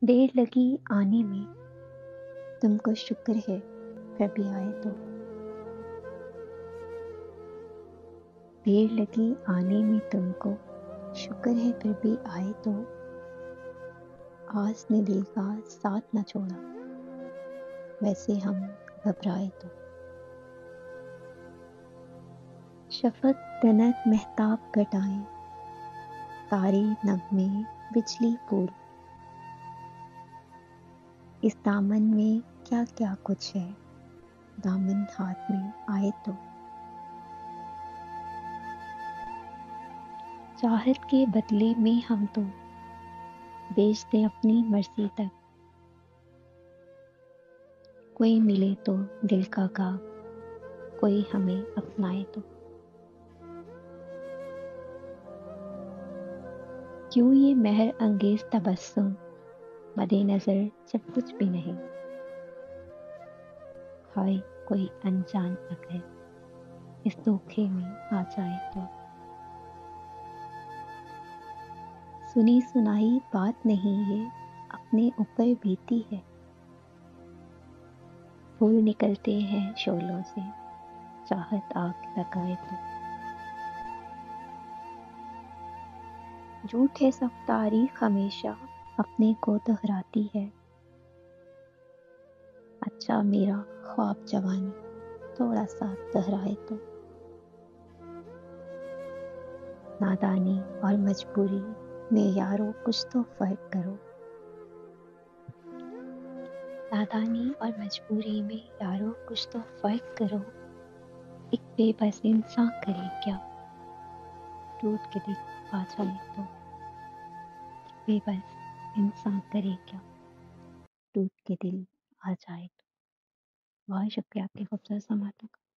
देर लगी आने में, तुमको शुक्र है फिर भी आए तो। देर लगी आने में तुमको, शुक्र है फिर भी आए तो। आस ने दिल का साथ न छोड़ा, वैसे हम घबराए तो। शफक तनक महताब घटाएं, तारे नगमे बिजली फूल। इस दामन में क्या क्या कुछ है, दामन हाथ में आए तो। चाहत के बदले में हम तो बेच दें अपनी मर्जी तक। कोई मिले तो दिल का गाव, कोई हमें अपनाए तो। क्यों ये मेहर अंगेज तबस्सुम, मदे नजर जब कुछ भी नहीं। हाय कोई अनजान अगर इस धोखे में आ जाए तो। सुनी सुनाई बात नहीं ये, अपने ऊपर बीती है। फूल निकलते हैं शोलों से, चाहत आग लगाए तो। झूठ है सब तारीख हमेशा, अपने को दोहराती है। अच्छा मेरा ख्वाब जवानी थोड़ा सा दोहराए तो। नादानी और मजबूरी में यारों कुछ तो फर्क करो। नादानी और मजबूरी में यारों कुछ तो फर्क करो। एक बेबस इंसान करे क्या, टूट के दिल आ जाए तो। बेबस इंसान करे क्या, टूट के दिल आ जाए तो। बहुत शुक्रिया आपके खूबसूरत समातों का।